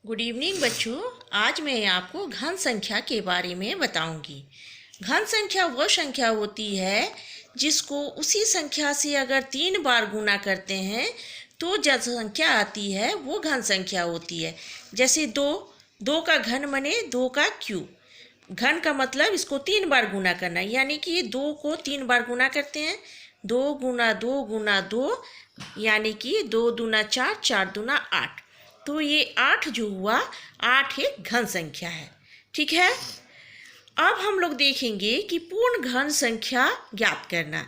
Good evening बच्चों। आज मैं आपको घन संख्या के बारे में बताऊंगी। घन संख्या वह संख्या होती है जिसको उसी संख्या से अगर 3 बार गुना करते हैं तो जो संख्या आती है वो घन संख्या होती है। जैसे दो का घन बने 2 का क्यूब। घन का मतलब इसको 3 बार गुना करना, यानी कि 2 को 3 बार गुना करते हैं। 2 गुना 2 गुना 2 यानी कि 2 दूना 4, 4 दूना 8। तो ये 8 जो हुआ, 8 एक घन संख्या है। ठीक है, अब हम लोग देखेंगे कि पूर्ण घन संख्या ज्ञात करना।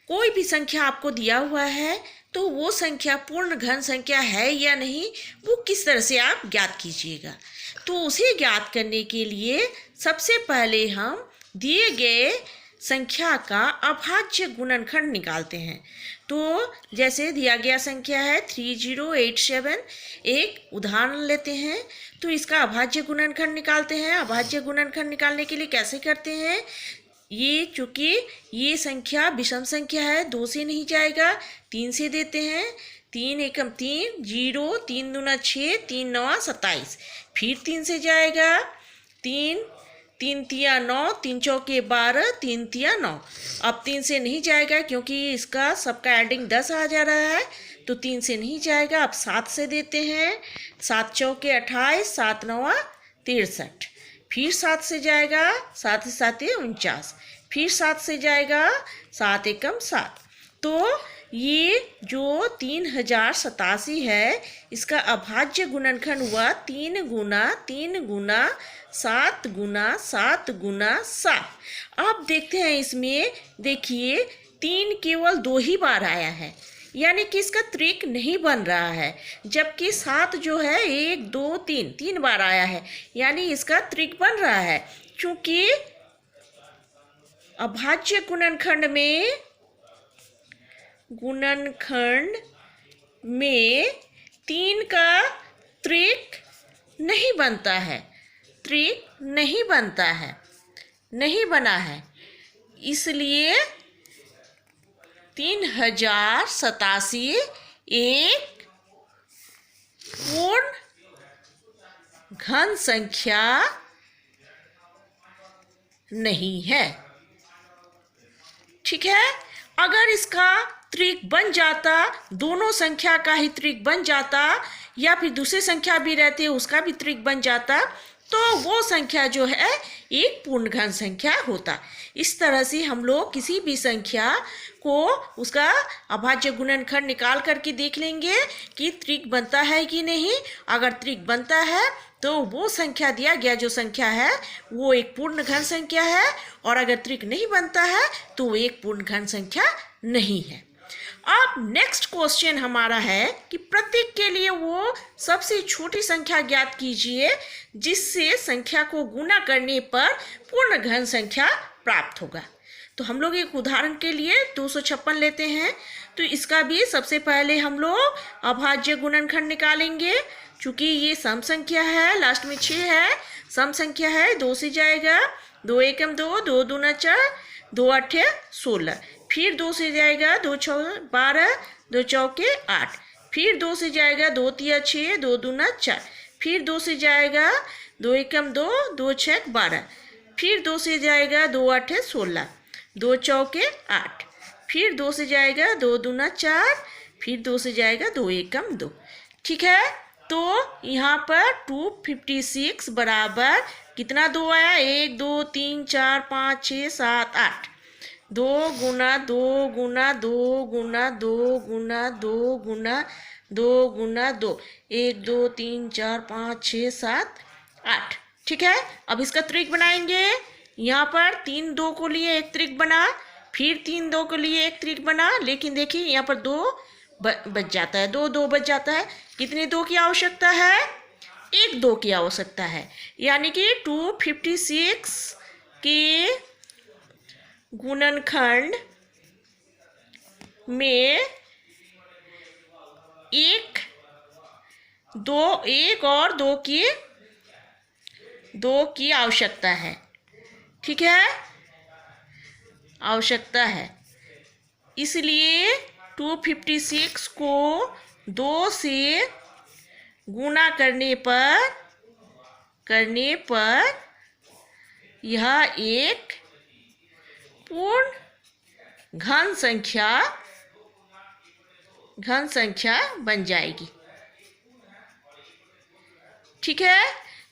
कोई भी संख्या आपको दिया हुआ है तो वो संख्या पूर्ण घन संख्या है या नहीं, वो किस तरह से आप ज्ञात कीजिएगा। तो उसे ज्ञात करने के लिए सबसे पहले हम दिए गए संख्या का अभाज्य गुणनखंड निकालते हैं। तो जैसे दिया गया संख्या है 3087, एक उदाहरण लेते हैं तो इसका अभाज्य गुणनखंड निकालते हैं। अभाज्य गुणनखंड निकालने के लिए कैसे करते हैं, ये चूँकि ये संख्या विषम संख्या है, 2 से नहीं जाएगा, 3 से देते हैं। 3 एकम 3, 0, 3 दूना 6, 3 नवा 27, फिर 3 से जाएगा, 3 3 तिया 9, 3 चौके 12, 3 तिया 9। अब 3 से नहीं जाएगा क्योंकि इसका सबका एडिंग 10 आ जा रहा है, तो 3 से नहीं जाएगा। अब 7 से देते हैं, 7 चौके 28, 7 नवा 63, फिर 7 से जाएगा, 7 7 49, फिर 7 से जाएगा, 7 एकम 7। तो ये जो 3087 है, इसका अभाज्य गुणनखंड हुआ 3 गुना 3 गुना 7 गुना 7 गुना 7। अब देखते हैं इसमें, देखिए 3 केवल 2 ही बार आया है, यानी कि इसका त्रिक नहीं बन रहा है। जबकि 7 जो है 1 2 3 3 बार आया है, यानी इसका त्रिक बन रहा है। क्योंकि अभाज्य गुणनखंड में 3 का त्रिक नहीं बनता है, त्रिक नहीं बनता है, नहीं बना है। इसलिए 3087 एक पूर्ण घन संख्या नहीं है। ठीक है, अगर इसका त्रिक बन जाता, दोनों संख्या का ही त्रिक बन जाता, या फिर दूसरी संख्या भी रहती उसका भी त्रिक बन जाता, तो वो संख्या जो है एक पूर्ण घन संख्या होता। इस तरह से हम लोग किसी भी संख्या को उसका अभाज्य गुणनखंड निकाल करके देख लेंगे कि त्रिक बनता है कि नहीं। अगर त्रिक बनता है तो वो संख्या दिया गया जो संख्या है वो एक पूर्ण घन संख्या है, और अगर त्रिक नहीं बनता है तो वो एक पूर्ण घन संख्या नहीं है। अब नेक्स्ट क्वेश्चन हमारा है कि प्रत्येक के लिए वो सबसे छोटी संख्या ज्ञात कीजिए जिससे संख्या को गुना करने पर पूर्ण घन संख्या प्राप्त होगा। तो हम लोग एक उदाहरण के लिए 256 लेते हैं। तो इसका भी सबसे पहले हम लोग अभाज्य गुणनखंड निकालेंगे। चूँकि ये सम संख्या है, लास्ट में 6 है, सम संख्या है, 2 से जाएगा, 2 एकम 2, 2 दूना 4, 2 8 16, फिर 2 से जाएगा, 2 6 12, 2 चौके 8, फिर 2 से जाएगा, 2 तिया 6, 2 दूना 4, फिर 2 से जाएगा, 2 एकम 2, 2 6 12, फिर 2 से जाएगा, 2 8 16, 2 चौके 8, फिर 2 से जाएगा, 2 दूना 4, फिर 2 से जाएगा, 2 एकम 2। ठीक है, तो यहाँ पर 256 बराबर कितना 2 आया, 1 2 3 4 5 6 7 8, 2 गुना 2 गुना 2 गुना 2 गुना 2 गुना 2 गुना 2, 1 2 3 4 5 6 7 8। ठीक है, अब इसका त्रिक बनाएंगे। यहाँ पर 3 2 को लिए एक त्रिक बना, फिर 3 2 को लिए एक त्रिक बना, लेकिन देखिए यहाँ पर 2 बच जाता है, 2 2 बच जाता है। कितने 2 की आवश्यकता है, एक 2 की आवश्यकता है, यानी कि 256 के गुणनखंड में एक और 2 की आवश्यकता है। ठीक है, आवश्यकता है, इसलिए 256 को 2 से गुना करने पर यह एक पूर्ण घन संख्या बन जाएगी। ठीक है,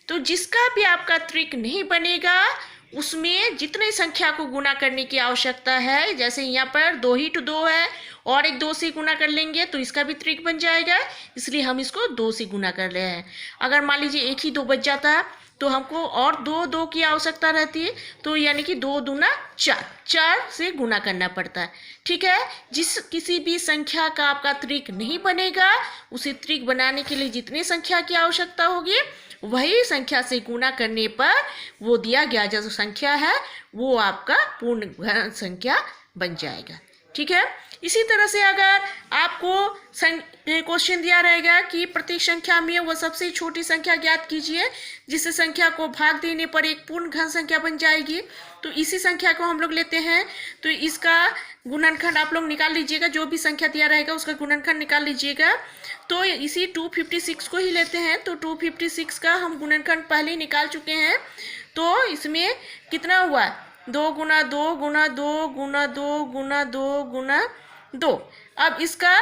तो जिसका भी आपका त्रिक नहीं बनेगा उसमें जितने संख्या को गुना करने की आवश्यकता है, जैसे यहाँ पर 2 ही 2 है और एक 2 से गुना कर लेंगे तो इसका भी त्रिक बन जाएगा, इसलिए हम इसको 2 से गुना कर रहे हैं। अगर मान लीजिए 1 ही 2 बच जाता है तो हमको और 2 की आवश्यकता रहती है, तो यानी कि 2 दूना 4 से गुना करना पड़ता है। ठीक है, जिस किसी भी संख्या का आपका त्रिक नहीं बनेगा उसे त्रिक बनाने के लिए जितनी संख्या की आवश्यकता होगी वही संख्या से गुना करने पर वो दिया गया जो संख्या है वो आपका पूर्ण घन संख्या बन जाएगा। ठीक है, इसी तरह से अगर आपको क्वेश्चन दिया रहेगा कि प्रत्येक संख्या में वो सबसे छोटी संख्या ज्ञात कीजिए जिससे संख्या को भाग देने पर एक पूर्ण घन संख्या बन जाएगी, तो इसी संख्या को हम लोग लेते हैं। तो इसका गुणनखंड आप लोग निकाल लीजिएगा, जो भी संख्या दिया रहेगा उसका गुणनखंड निकाल लीजिएगा। तो इसी 256 को ही लेते हैं, तो 256 का हम गुणनखंड पहले ही निकाल चुके हैं। तो इसमें कितना हुआ, 2 गुना 2 गुना 2 गुना 2 गुना 2 गुना 2। अब इसका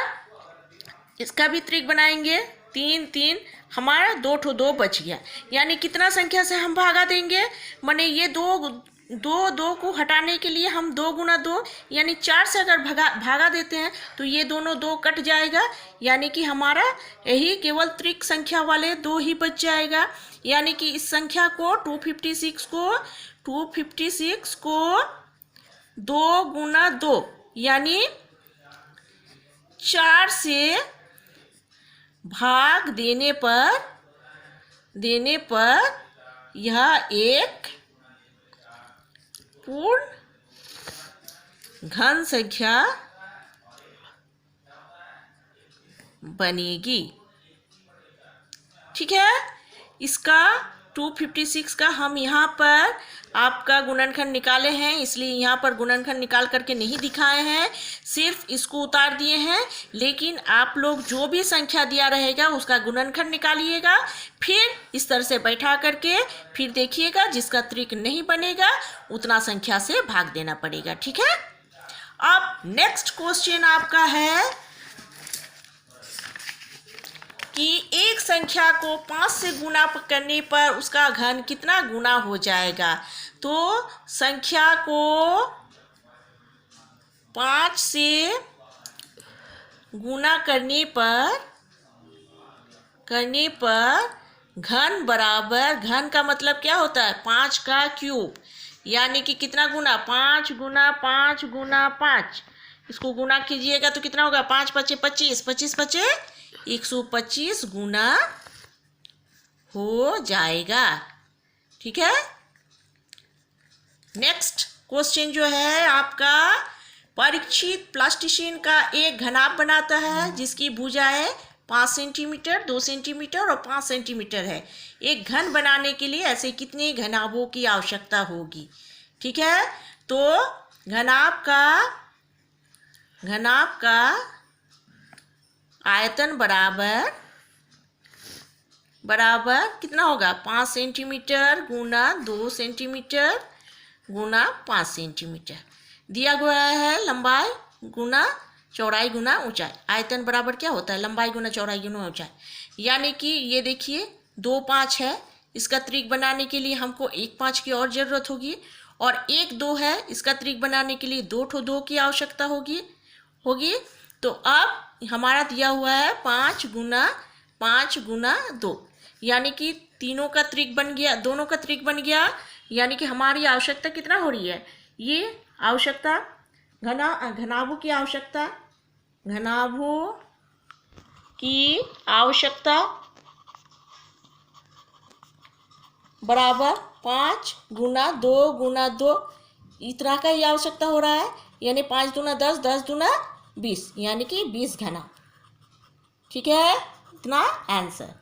भी त्रिक बनाएंगे, 3 3 हमारा 2 बच गया, यानी कितना संख्या से हम भागा देंगे, माने ये 2 को हटाने के लिए हम 2 गुना 2 यानी 4 से अगर भागा देते हैं तो ये दोनों 2 कट जाएगा, यानी कि हमारा यही केवल त्रिक संख्या वाले 2 ही बच जाएगा। यानी कि इस संख्या को 256 को 2 गुना 2 यानी 4 से भाग देने पर यह एक पूर्ण घन संख्या बनेगी। ठीक है, इसका 256 का हम यहाँ पर आपका गुणनखंड निकाले हैं, इसलिए यहाँ पर गुणनखंड निकाल करके नहीं दिखाए हैं, सिर्फ इसको उतार दिए हैं। लेकिन आप लोग जो भी संख्या दिया रहेगा उसका गुणनखंड निकालिएगा, फिर इस तरह से बैठा करके फिर देखिएगा, जिसका त्रिक नहीं बनेगा उतना संख्या से भाग देना पड़ेगा। ठीक है, अब नेक्स्ट क्वेश्चन आपका है कि एक संख्या को 5 से गुना करने पर उसका घन कितना गुना हो जाएगा। तो संख्या को 5 से गुना करने पर घन बराबर, घन का मतलब क्या होता है, 5 का क्यूब, यानी कि कितना गुना, 5 गुना 5 गुना 5। इसको गुना कीजिएगा तो कितना होगा, 5 पचे 25, 25 पचे 125 गुना हो जाएगा। ठीक है, नेक्स्ट क्वेश्चन जो है आपका, परीक्षित प्लास्टिशियन का एक घनाभ बनाता है जिसकी भुजाएं 5 सेंटीमीटर, 2 सेंटीमीटर और 5 सेंटीमीटर है। एक घन बनाने के लिए ऐसे कितने घनाभों की आवश्यकता होगी। ठीक है, तो घनाभ का आयतन बराबर कितना होगा, 5 सेंटीमीटर गुना 2 सेंटीमीटर गुना 5 सेंटीमीटर। दिया गया है लंबाई गुना चौड़ाई गुना ऊंचाई। आयतन बराबर क्या होता है, लंबाई गुना चौड़ाई गुना ऊंचाई। यानी कि ये देखिए 2 5 है, इसका त्रिक बनाने के लिए हमको 1 5 की और ज़रूरत होगी, और 1 2 है, इसका त्रिक बनाने के लिए 2 2 की आवश्यकता होगी। तो अब हमारा दिया हुआ है 5 गुना 2, यानी कि तीनों का त्रिक बन गया, दोनों का त्रिक बन गया। यानी कि हमारी आवश्यकता कितना हो रही है, ये आवश्यकता घनाभों की आवश्यकता बराबर 5 गुना 2 इतना का ही आवश्यकता हो रहा है, यानी 5 दूना 10, 10 दूना 20, यानी कि 20 घना। ठीक है, इतना आंसर।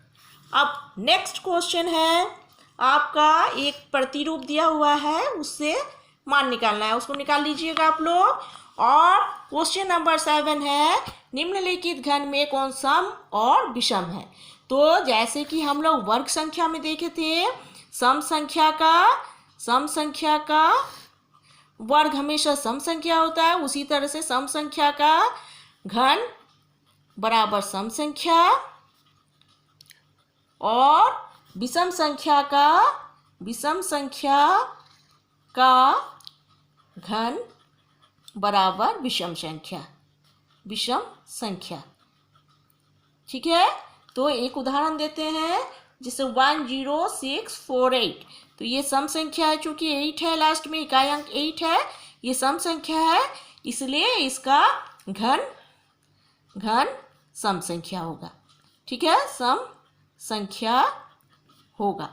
अब नेक्स्ट क्वेश्चन है आपका, एक प्रतिरूप दिया हुआ है उससे मान निकालना है, उसको निकाल लीजिएगा आप लोग। और क्वेश्चन नंबर 7 है, निम्नलिखित घन में कौन सम और विषम है। तो जैसे कि हम लोग वर्ग संख्या में देखे थे, सम संख्या का वर्ग हमेशा सम संख्या होता है, उसी तरह से सम संख्या का घन बराबर सम संख्या और विषम संख्या का घन बराबर विषम संख्या। ठीक है, तो एक उदाहरण देते हैं, जैसे 10648। तो ये सम संख्या है, चूंकि 8 है, लास्ट में इकाई अंक 8 है, ये सम संख्या है, इसलिए इसका घन सम संख्या होगा। ठीक है, सम संख्या होगा।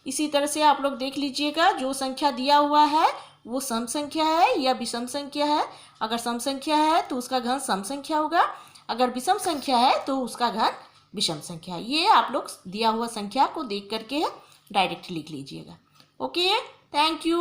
इसी तरह से आप लोग देख लीजिएगा, जो संख्या दिया हुआ है वो सम संख्या है या विषम संख्या है। अगर सम संख्या है तो उसका घन सम संख्या होगा, अगर विषम संख्या है तो उसका घन विषम संख्या। ये आप लोग दिया हुआ संख्या को देख करके डायरेक्ट लिख लीजिएगा। Okay, thank you.